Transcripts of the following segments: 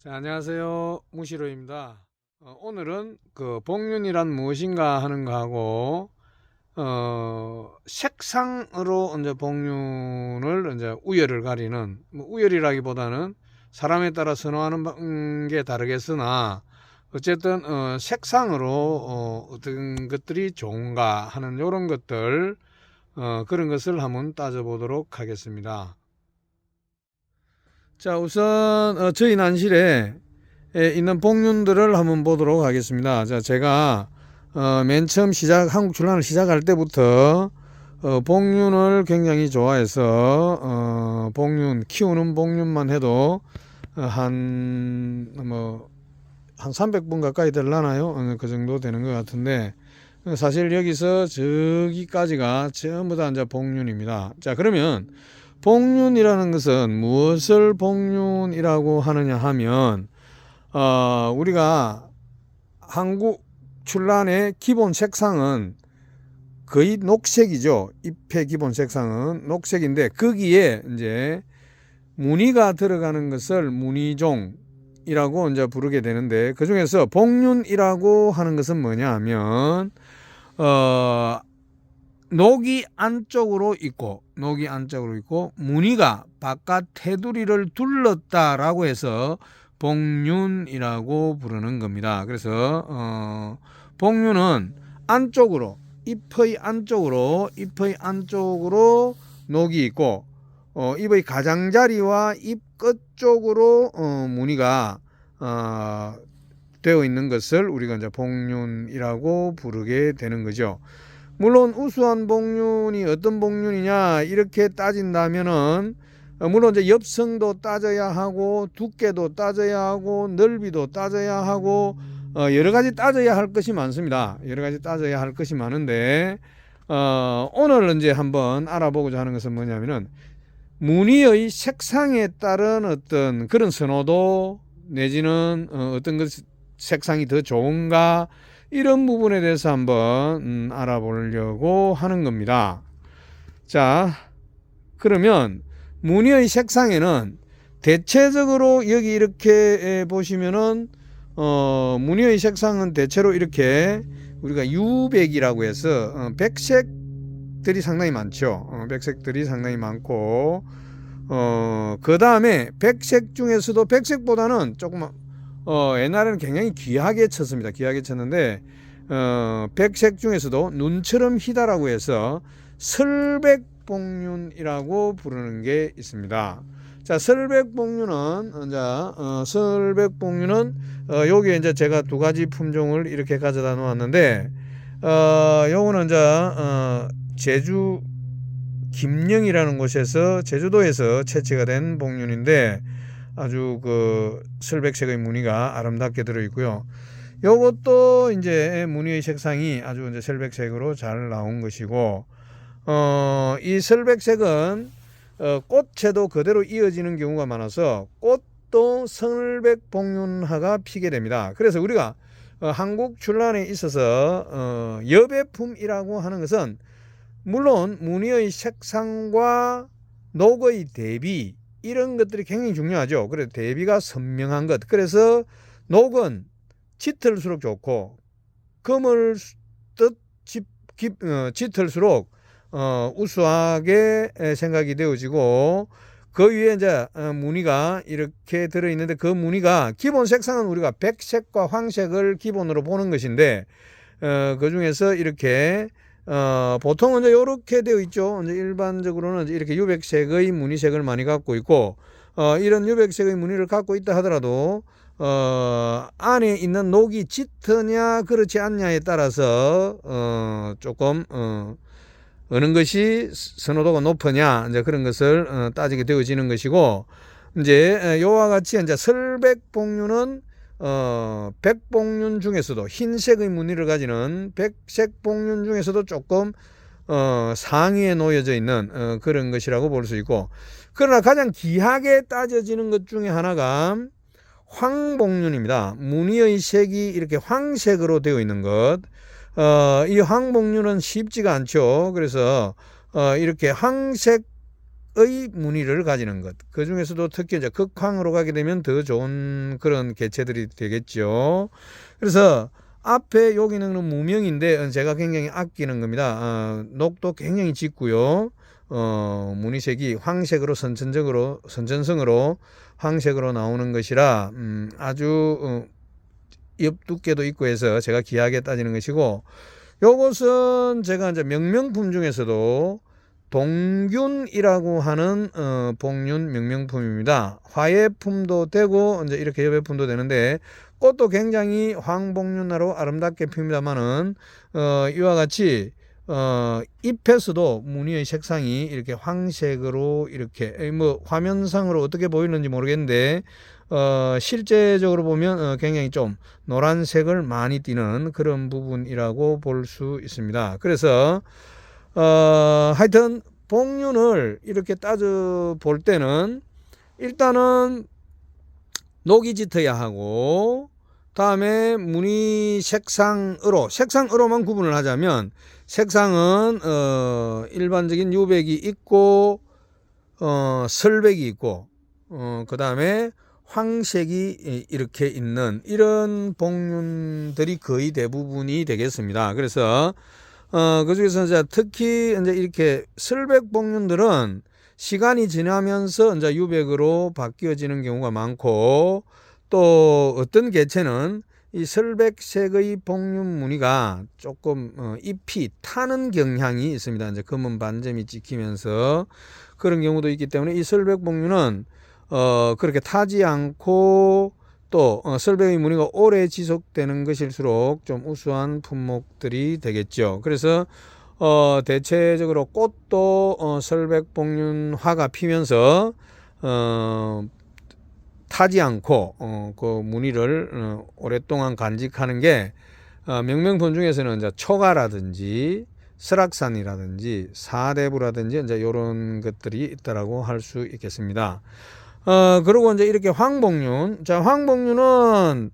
자, 안녕하세요. 무시로입니다. 오늘은 그 복륜이란 무엇인가 하는 거하고 색상으로 이제 복륜을 이제 우열을 가리는, 뭐 우열이라기보다는 사람에 따라 선호하는 게 다르겠으나 어쨌든 색상으로 어떤 것들이 좋은가 하는 이런 것들, 그런 것을 한번 따져보도록 하겠습니다. 자, 우선 저희 난실에 있는 복륜들을 한번 보도록 하겠습니다. 자, 제가 맨 처음 한국 출란을 시작할 때부터 복륜을 굉장히 좋아해서 복륜 키우는 복륜만 해도 한 300분 가까이 될라나요? 그 정도 되는 것 같은데, 사실 여기서 저기까지가 전부 다 이제 복륜입니다. 자, 그러면 복륜이라는 것은 무엇을 복륜이라고 하느냐 하면, 우리가 한국 출란의 기본 색상은 거의 녹색이죠. 잎의 기본 색상은 녹색인데, 거기에 이제 무늬가 들어가는 것을 무늬종이라고 이제 부르게 되는데, 그 중에서 복륜이라고 하는 것은 뭐냐 하면, 녹이 안쪽으로 있고 무늬가 바깥 테두리를 둘렀다라고 해서 복륜이라고 부르는 겁니다. 그래서 복륜은 안쪽으로 잎의 안쪽으로 녹이 있고 잎의 가장자리와 잎 끝쪽으로 무늬가 되어 있는 것을 우리가 이제 복륜이라고 부르게 되는 거죠. 물론 우수한 복륜이 어떤 복륜이냐 이렇게 따진다면은 물론 이제 엽성도 따져야 하고 두께도 따져야 하고 넓이도 따져야 하고 여러 가지 따져야 할 것이 많습니다. 여러 가지 따져야 할 것이 많은데 오늘 이제 한번 알아보고자 하는 것은 뭐냐면은 무늬의 색상에 따른 어떤 그런 선호도 내지는 어떤 것 색상이 더 좋은가 이런 부분에 대해서 한번 알아보려고 하는 겁니다. 자, 그러면 무늬의 색상에는 대체적으로 여기 이렇게 보시면은 무늬의 색상은 대체로 이렇게 우리가 유백이라고 해서 백색들이 상당히 많죠. 백색들이 상당히 많고 그 다음에 백색 중에서도 백색보다는 조금 옛날에는 굉장히 귀하게 쳤습니다. 귀하게 쳤는데 백색 중에서도 눈처럼 희다라고 해서 설백복륜이라고 부르는 게 있습니다. 자, 설백복륜은 여기에 이제 제가 두 가지 품종을 이렇게 가져다 놓았는데 요거는 제주 김영이라는 곳에서 제주도에서 채취가 된 복륜인데 아주 그 설백색의 무늬가 아름답게 들어 있고요. 요것도 이제 무늬의 색상이 아주 이제 설백색으로 잘 나온 것이고, 이 설백색은 꽃에도 그대로 이어지는 경우가 많아서 꽃도 설백복륜화가 피게 됩니다. 그래서 우리가 한국 출란에 있어서 여배품이라고 하는 것은 물론 무늬의 색상과 녹의 대비 이런 것들이 굉장히 중요하죠. 그래서 대비가 선명한 것. 그래서 녹은 짙을수록 좋고 검을 짙을수록 우수하게 생각이 되어지고 그 위에 이제 무늬가 이렇게 들어 있는데 그 무늬가 기본 색상은 우리가 백색과 황색을 기본으로 보는 것인데 그 중에서 이렇게 보통은 이제 이렇게 되어 있죠. 이제 일반적으로는 이렇게 유백색의 무늬색을 많이 갖고 있고, 이런 유백색의 무늬를 갖고 있다 하더라도, 안에 있는 녹이 짙으냐, 그렇지 않냐에 따라서, 조금, 어느 것이 선호도가 높으냐, 이제 그런 것을 따지게 되어지는 것이고, 이제, 요와 같이 이제 설백복륜은 백복륜 중에서도 흰색의 무늬를 가지는 백색 복륜 중에서도 조금 상위에 놓여져 있는 그런 것이라고 볼 수 있고, 그러나 가장 귀하게 따져지는 것 중에 하나가 황복륜입니다. 무늬의 색이 이렇게 황색으로 되어 있는 것. 이 황복륜은 쉽지가 않죠. 그래서 이렇게 황색 무늬를 가지는 것. 그 중에서도 특히 이제 극황으로 가게 되면 더 좋은 그런 개체들이 되겠죠. 그래서 앞에 여기는 무명인데 제가 굉장히 아끼는 겁니다. 녹도 굉장히 짙고요. 무늬색이 황색으로 선천성으로 황색으로 나오는 것이라 아주 옆 두께도 있고 해서 제가 귀하게 따지는 것이고, 요것은 제가 이제 명명품 중에서도 동균이라고 하는 복륜 명명품입니다. 화예품도 되고 이제 이렇게 여배품도 되는데, 꽃도 굉장히 황복륜화로 아름답게 핍니다만은 이와 같이 잎에서도 무늬의 색상이 이렇게 황색으로 이렇게 뭐 화면상으로 어떻게 보이는지 모르겠는데 실제적으로 보면 굉장히 좀 노란색을 많이 띠는 그런 부분이라고 볼 수 있습니다. 그래서 하여튼 복륜을 이렇게 따져 볼 때는 일단은 녹이 짙어야 하고, 다음에 무늬 색상으로만 구분을 하자면, 색상은 일반적인 유백이 있고 설백이 있고 그 다음에 황색이 이렇게 있는 이런 복륜들이 거의 대부분이 되겠습니다. 그래서 그 중에서 이제 특히 이제 이렇게 설백 복륜들은 시간이 지나면서 이제 유백으로 바뀌어지는 경우가 많고, 또 어떤 개체는 이 설백색의 복륜 무늬가 조금 잎이 타는 경향이 있습니다. 이제 검은 반점이 찍히면서 그런 경우도 있기 때문에 이 설백 복륜은 그렇게 타지 않고 또 설백의 무늬가 오래 지속되는 것일수록 좀 우수한 품목들이 되겠죠. 그래서 대체적으로 꽃도 설백 복륜화가 피면서 타지 않고 그 무늬를 오랫동안 간직하는 게 명명품 중에서는 이제 초가라든지 설악산이라든지 사대부라든지 이제 이런 것들이 있다라고 할 수 있겠습니다. 그리고 이제 이렇게 황복륜, 자 황복륜은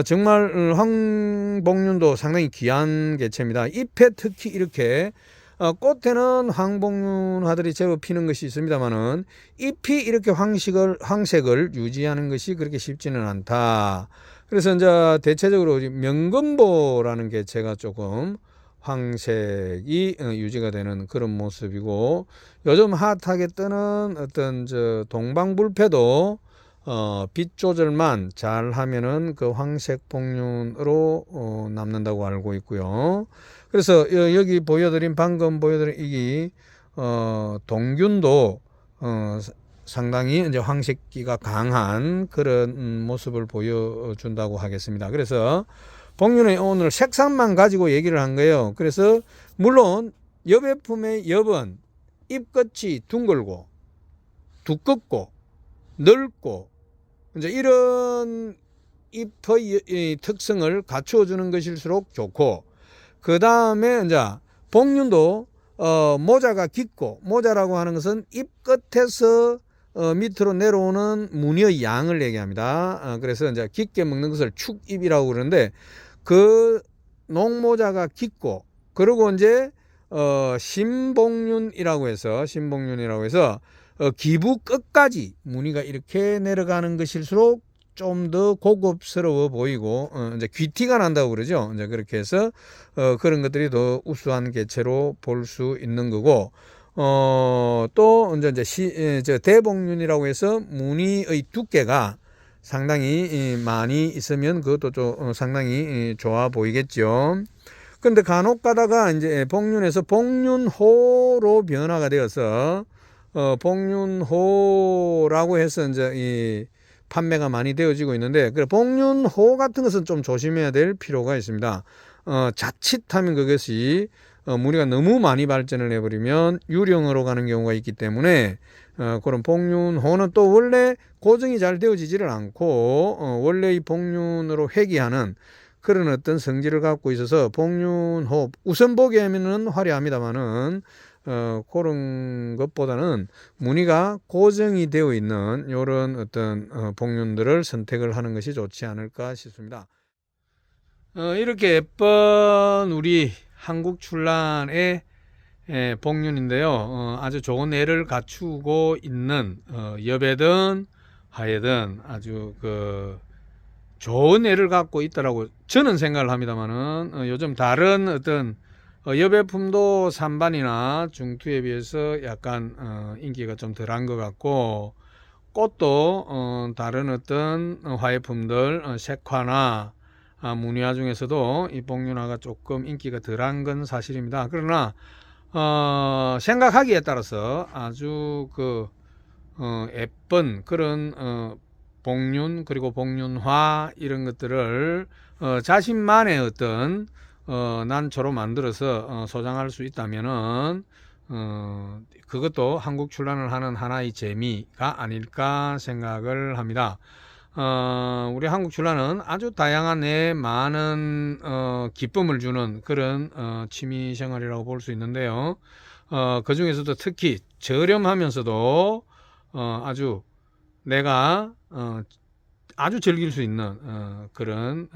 정말 황복륜도 상당히 귀한 개체입니다. 잎에 특히 이렇게 꽃에는 황복륜화들이 제법 피는 것이 있습니다만은 잎이 이렇게 황색을 유지하는 것이 그렇게 쉽지는 않다. 그래서 이제 대체적으로 명금보라는 개체가 조금 황색이 유지가 되는 그런 모습이고, 요즘 핫하게 뜨는 어떤 동방불패도 빛 조절만 잘 하면은 그 황색 복륜으로 남는다고 알고 있고요. 그래서 여기 방금 보여드린 이 동균도 상당히 이제 황색기가 강한 그런 모습을 보여준다고 하겠습니다. 그래서 복륜의 오늘 색상만 가지고 얘기를 한 거예요. 그래서 물론 여배품의 엽은 잎끝이 둥글고 두껍고 넓고 이제 이런 잎의 특성을 갖추어 주는 것일수록 좋고, 그 다음에 이제 복륜도 모자가 깊고, 모자라고 하는 것은 잎 끝에서 밑으로 내려오는 무늬의 양을 얘기합니다. 그래서 이제 깊게 먹는 것을 축잎이라고 그러는데, 그 녹모자가 깊고, 그리고 이제 신복륜이라고 해서 기부 끝까지 무늬가 이렇게 내려가는 것일수록 좀 더 고급스러워 보이고 이제 귀티가 난다고 그러죠. 이제 그렇게 해서 그런 것들이 더 우수한 개체로 볼 수 있는 거고, 또 이제 대복륜이라고 해서 무늬의 두께가 상당히 많이 있으면 그것도 좀 상당히 좋아 보이겠죠. 근데 간혹 가다가 이제 복륜에서 복륜호로 변화가 되어서 복륜호라고 해서 이제 이 판매가 많이 되어지고 있는데, 그래 복륜호 같은 것은 좀 조심해야 될 필요가 있습니다. 자칫하면 그것이 무늬가 너무 많이 발전을 해버리면 유령으로 가는 경우가 있기 때문에 그런 복륜호는 또 원래 고정이 잘 되어지지를 않고 원래 이 복륜으로 회귀하는 그런 어떤 성질을 갖고 있어서 복륜호 우선 보기에는 화려합니다만은 그런 것보다는 무늬가 고정이 되어 있는 이런 어떤 복륜들을 선택을 하는 것이 좋지 않을까 싶습니다. 이렇게 예쁜 우리 한국 출란의 복륜인데요. 아주 좋은 애를 갖추고 있는 여배든 하여든 아주 그 좋은 애를 갖고 있다라고 저는 생각을 합니다만은 요즘 다른 어떤 여배품도 산반이나 중투에 비해서 약간 인기가 좀 덜한 것 같고, 꽃도 다른 어떤 화해품들 색화나 무늬화 중에서도 이 복륜화가 조금 인기가 덜한 건 사실입니다. 그러나 생각하기에 따라서 아주 그 예쁜 그런 복륜 그리고 복륜화 이런 것들을 자신만의 어떤 난초로 만들어서 소장할 수 있다면은 그것도 한국 출란을 하는 하나의 재미가 아닐까 생각을 합니다. 우리 한국 출란은 아주 다양한 많은 기쁨을 주는 그런 취미 생활이라고 볼 수 있는데요. 그 중에서도 특히 저렴하면서도 아주 내가 아주 즐길 수 있는 그런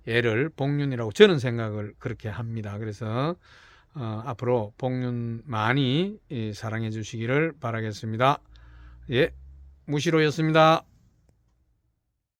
예를 복륜이라고 저는 생각을 그렇게 합니다. 그래서 앞으로 복륜 많이 사랑해 주시기를 바라겠습니다. 예, 무시로였습니다.